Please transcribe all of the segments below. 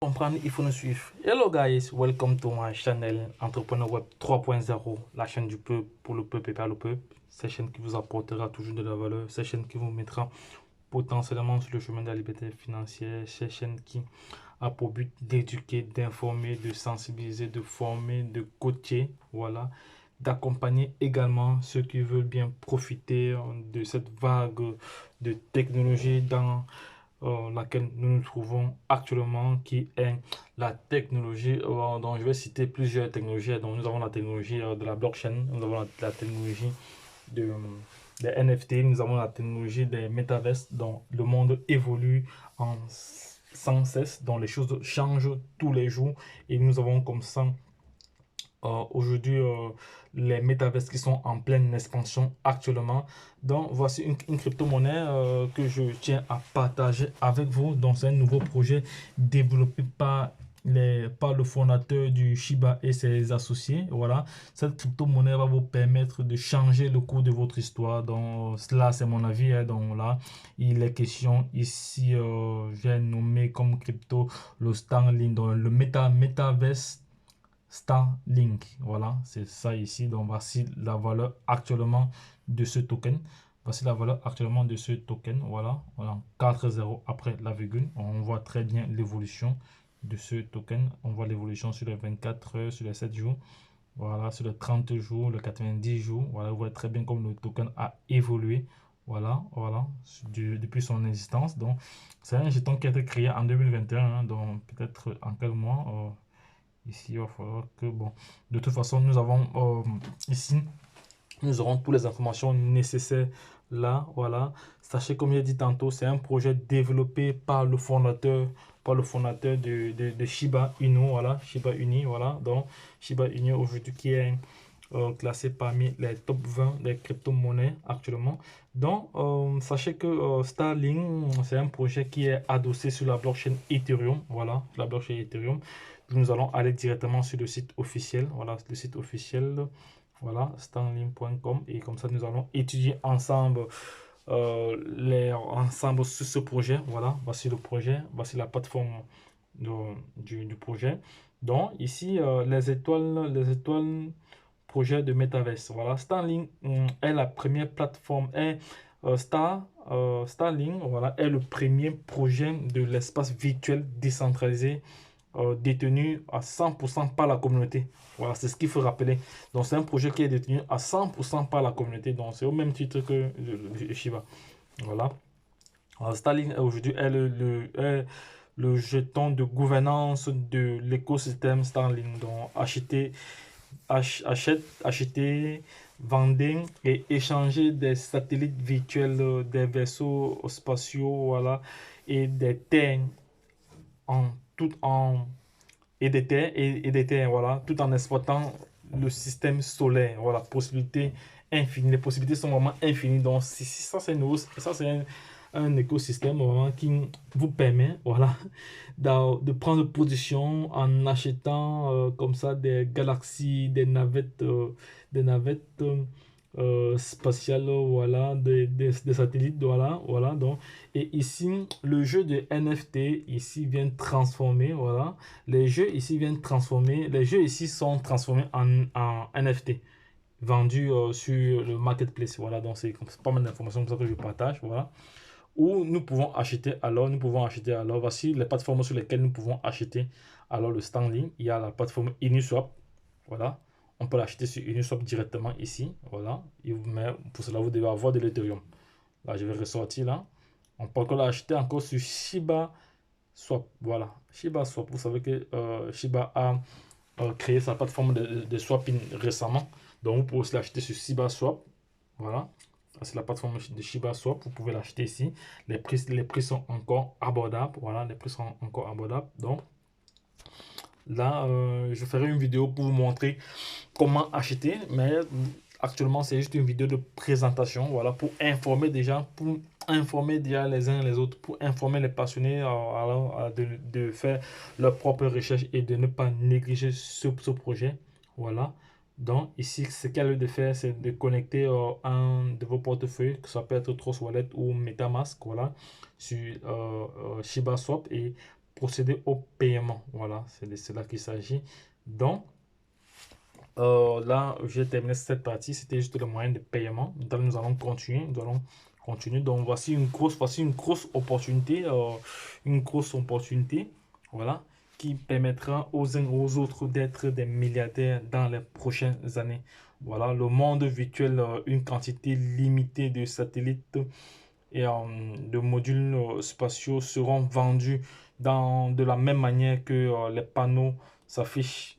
Comprendre, il faut nous suivre. Hello guys, welcome to my channel Entrepreneur Web 3.0, la chaîne du peuple, pour le peuple et par le peuple. Cette chaîne qui vous apportera toujours de la valeur, cette chaîne qui vous mettra potentiellement sur le chemin de la liberté financière, cette chaîne qui a pour but d'éduquer, d'informer, de sensibiliser, de former, de coacher, voilà, d'accompagner également ceux qui veulent bien profiter de cette vague de technologie dans laquelle nous nous trouvons actuellement, qui est la technologie, dont je vais citer plusieurs technologies. Donc, nous avons la technologie de la blockchain, nous avons la technologie de, des NFT, nous avons la technologie des metaverses, dont le monde évolue sans cesse, dont les choses changent tous les jours, et nous avons comme ça aujourd'hui les métaverses qui sont en pleine expansion actuellement. Donc voici une crypto-monnaie que je tiens à partager avec vous. Donc c'est un nouveau projet développé par le fondateur du Shiba et ses associés. Voilà, cette crypto-monnaie va vous permettre de changer le cours de votre histoire. Donc cela c'est mon avis, hein. Donc là il est question ici, j'ai nommé comme crypto le Starlink, donc le metaverse Starlink. Voilà, c'est ça ici. Donc, voici la valeur actuellement de ce token. Voici la valeur actuellement de ce token. Voilà, voilà, 4 zéros après la virgule. On voit très bien l'évolution de ce token. On voit l'évolution sur les 24 heures, sur les 7 jours. Voilà, sur les 30 jours, les 90 jours. Voilà, vous voyez très bien comme le token a évolué. Voilà, voilà, depuis son existence. Donc, c'est un jeton qui a été créé en 2021. Hein, donc, peut-être en quelques mois. Ici, il va falloir que, bon, de toute façon, nous avons ici, nous aurons toutes les informations nécessaires là, voilà. Sachez, comme j'ai dit tantôt, c'est un projet développé par le fondateur de Shiba Inu, voilà, Shiba Inu, voilà. Donc, Shiba Inu aujourd'hui qui est classé parmi les top 20 des crypto-monnaies actuellement. Donc, sachez que Starlink, c'est un projet qui est adossé sur la blockchain Ethereum, voilà, la blockchain Ethereum. Nous allons aller directement sur le site officiel, voilà, le site officiel, voilà, starlink.com, et comme ça, nous allons étudier ensemble ensemble sur ce projet. Voilà, voici le projet, voici la plateforme du projet. Donc, ici, les étoiles projet de Metaverse. Voilà, Starlink est la première plateforme, Starlink, voilà, est le premier projet de l'espace virtuel décentralisé détenu à 100% par la communauté. Voilà, c'est ce qu'il faut rappeler. Donc, c'est un projet qui est détenu à 100% par la communauté. Donc, c'est au même titre que le Shiba. Voilà. Alors, Starlink aujourd'hui est le jeton de gouvernance de l'écosystème Starlink. Donc, acheter, vendre et échanger des satellites virtuels, des vaisseaux spatiaux, voilà, et des terres en tout en et des terres, voilà, tout en exploitant le système solaire. Voilà, possibilités infinies. Les possibilités sont vraiment infinies. Donc, ça, c'est un écosystème vraiment qui vous permet, voilà, de prendre position en achetant comme ça des galaxies, des navettes spatiales, voilà, des satellites, voilà, voilà. Donc, et ici, le jeu de NFT ici vient transformer, voilà, les jeux ici sont transformés en NFT vendus sur le marketplace. Voilà, donc c'est pas mal d'informations comme ça que je partage, voilà. Où nous pouvons acheter alors, voici les plateformes sur lesquelles nous pouvons acheter alors le Starlink. Il y a la plateforme Uniswap, voilà, on peut l'acheter sur Uniswap directement ici, voilà, mais pour cela vous devez avoir de l'Ethereum. Là je vais ressortir là, on peut encore l'acheter encore sur Shiba Swap, voilà, Shiba Swap. Vous savez que Shiba a créé sa plateforme de swapping récemment, donc vous pouvez aussi l'acheter sur Shiba Swap, voilà. C'est la plateforme de Shiba Swap, vous pouvez l'acheter ici. Les prix sont encore abordables. Voilà, les prix sont encore abordables. Donc là, je ferai une vidéo pour vous montrer comment acheter. Mais actuellement, c'est juste une vidéo de présentation. Voilà, pour informer déjà les uns et les autres, pour informer les passionnés de faire leur propre recherche et de ne pas négliger ce projet. Voilà. Donc ici, ce qu'elle a de faire, c'est de connecter un de vos portefeuilles, que ça peut être Trust Wallet ou MetaMask, voilà, sur Shiba Swap, et procéder au paiement. Voilà, c'est de cela qu'il s'agit. Donc, là, j'ai terminé cette partie. C'était juste le moyen de paiement. Donc, nous allons continuer. Nous allons continuer. Donc, voici une grosse opportunité. Une grosse opportunité. Voilà. Qui permettra aux uns aux autres d'être des milliardaires dans les prochaines années. Voilà. Le monde virtuel, une quantité limitée de satellites et de modules spatiaux seront vendus de la même manière que les panneaux s'affichent,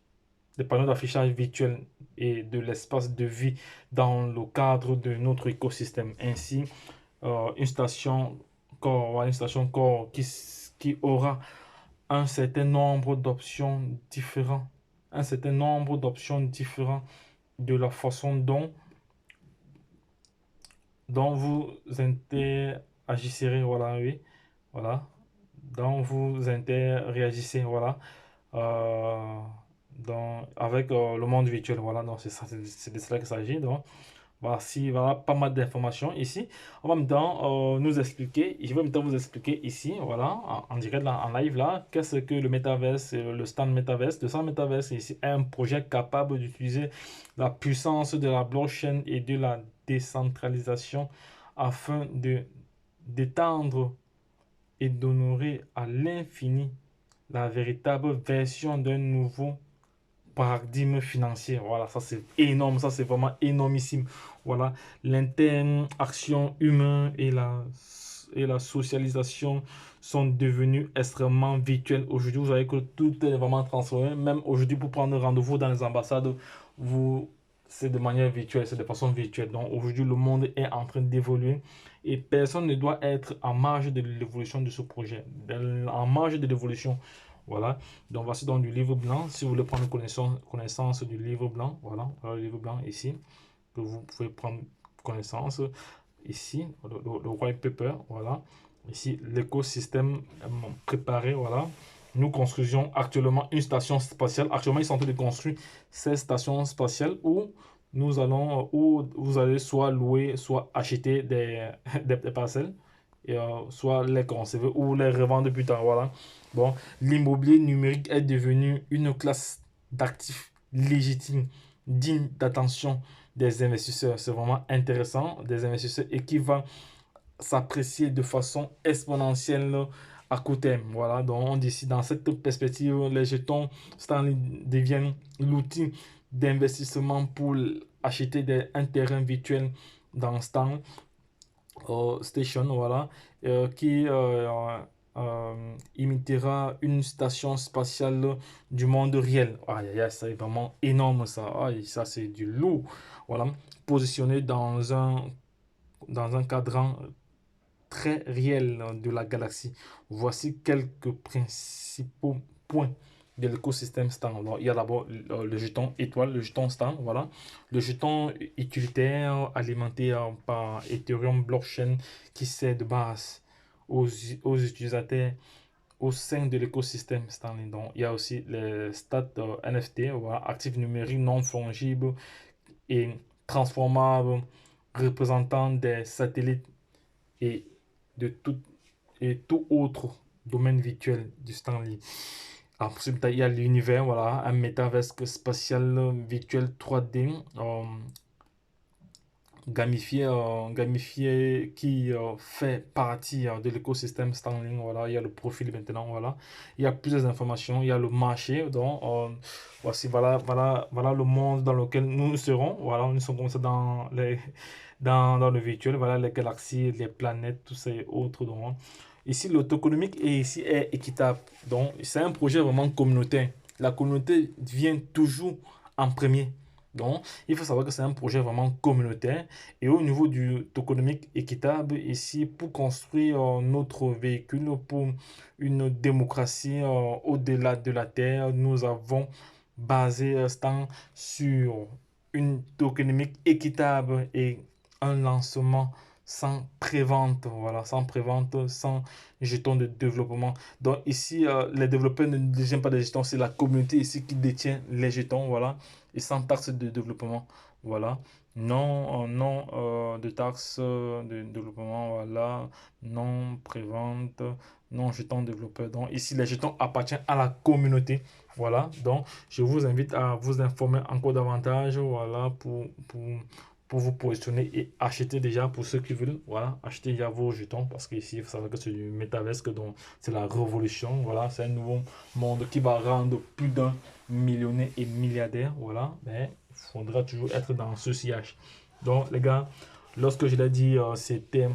les panneaux d'affichage virtuel et de l'espace de vie dans le cadre de notre écosystème. Ainsi, une station corps qui aura un certain nombre d'options différents, un certain nombre d'options différents de la façon dont vous interagissez, voilà, oui, voilà, dont vous interagissez, voilà, euh, avec le monde virtuel, voilà, donc c'est ça, c'est de cela qu'il s'agit, donc voici, voilà, pas mal d'informations ici. On va maintenant nous expliquer, je vais maintenant vous expliquer ici, voilà, en direct, là, en live, là, qu'est-ce que le Metaverse, le stand Metaverse. Le stand Metaverse, c'est ici un projet capable d'utiliser la puissance de la blockchain et de la décentralisation afin d'étendre et d'honorer à l'infini la véritable version d'un nouveau paradigme financier. Voilà, ça c'est énorme, ça c'est vraiment énormissime. Voilà, l'interaction humaine et la socialisation sont devenues extrêmement virtuelles. Aujourd'hui, vous savez que tout est vraiment transformé. Même aujourd'hui, pour prendre rendez-vous dans les ambassades, vous, c'est de manière virtuelle, c'est de façon virtuelle. Donc aujourd'hui, le monde est en train d'évoluer et personne ne doit être en marge de l'évolution de ce projet, en marge de l'évolution. Voilà. Donc voici donc du livre blanc. Si vous voulez prendre connaissance du livre blanc, voilà, voilà le livre blanc ici, que vous pouvez prendre connaissance. Ici, le white paper, voilà. Ici, l'écosystème préparé, voilà. Nous construisons actuellement une station spatiale. Actuellement, ils sont en train de construire cette station spatiale où vous allez soit louer, soit acheter des parcelles, et, soit les conserver ou les revendre plus tard, voilà. Bon, l'immobilier numérique est devenu une classe d'actifs légitimes, digne d'attention des investisseurs. C'est vraiment intéressant, des investisseurs et qui va s'apprécier de façon exponentielle à court terme. Voilà, donc on décide dans cette perspective, les jetons Stanley deviennent l'outil d'investissement pour acheter un terrain virtuel dans Stan Station, voilà, qui imitera une station spatiale du monde réel. Aïe, aïe, aïe, c'est vraiment énorme ça. Aïe, ça c'est du lourd. Voilà, positionné dans un cadran très réel de la galaxie. Voici quelques principaux points de l'écosystème Star. Alors, il y a d'abord le jeton étoile, le jeton Star, voilà. Le jeton utilitaire alimenté par Ethereum blockchain qui sert de base aux utilisateurs au sein de l'écosystème Starlink. Donc, il y a aussi les stats NFT, voilà, actifs numériques non fongibles et transformables, représentant des satellites et de tout, et tout autre domaine virtuel du Stanley. Alors, pour il y a l'univers, voilà, un métaverse spatial virtuel 3D gamifié qui fait partie de l'écosystème Starlink. Voilà, il y a le profil maintenant, voilà. Il y a plusieurs informations, il y a le marché, donc voici, voilà le monde dans lequel nous serons. Voilà, nous sommes comme ça dans le virtuel, voilà les galaxies, les planètes, tout ça et autres. Donc, ici, l'auto-économique est équitable. Donc, c'est un projet vraiment communautaire. La communauté vient toujours en premier. Donc, il faut savoir que c'est un projet vraiment communautaire. Et au niveau du économique équitable, ici, pour construire notre véhicule pour une démocratie au-delà de la Terre, nous avons basé Stan sur une économique équitable et un lancement sans prévente, voilà, sans prévente, sans jetons de développement. Donc ici, les développeurs ne détiennent pas de jetons, c'est la communauté ici qui détient les jetons, voilà, et sans taxe de développement, voilà. Non de taxe de développement, voilà, non prévente, non jetons développeurs. Donc ici, les jetons appartiennent à la communauté. Voilà, donc je vous invite à vous informer encore davantage, voilà, pour vous positionner et acheter déjà pour ceux qui veulent, voilà, acheter déjà vos jetons parce qu'ici, il faut savoir que c'est du métaverse, donc c'est la révolution, voilà, c'est un nouveau monde qui va rendre plus d'un millionnaire et milliardaire, voilà, mais il faudra toujours être dans ce sillage. Donc les gars, lorsque je l'ai dit, c'était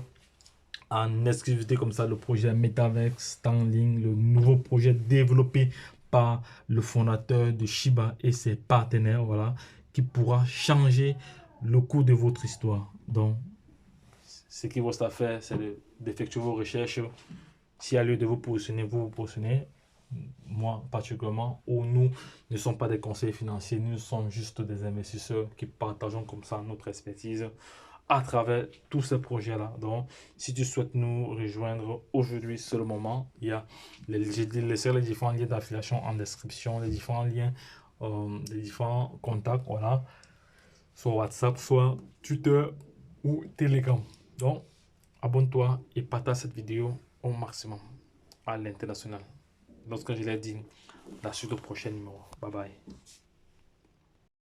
en exclusivité comme ça le projet Metaverse en ligne, le nouveau projet développé par le fondateur de Shiba et ses partenaires, voilà, qui pourra changer le cours de votre histoire. Donc, ce qu'il vous reste à faire, c'est d'effectuer vos recherches. S'il y a lieu de vous positionner, vous vous positionnez. Moi, particulièrement, où nous ne sommes pas des conseillers financiers, nous sommes juste des investisseurs qui partageons comme ça notre expertise à travers tous ces projets-là. Donc, si tu souhaites nous rejoindre aujourd'hui, c'est le moment. Il y a j'ai laissé les différents liens d'affiliation en description, les différents liens, les différents contacts, voilà, soit WhatsApp, soit Twitter ou Telegram. Donc, abonne-toi et partage cette vidéo au maximum à l'international. Lorsque je l'ai dit, la suite au prochain numéro. Bye bye.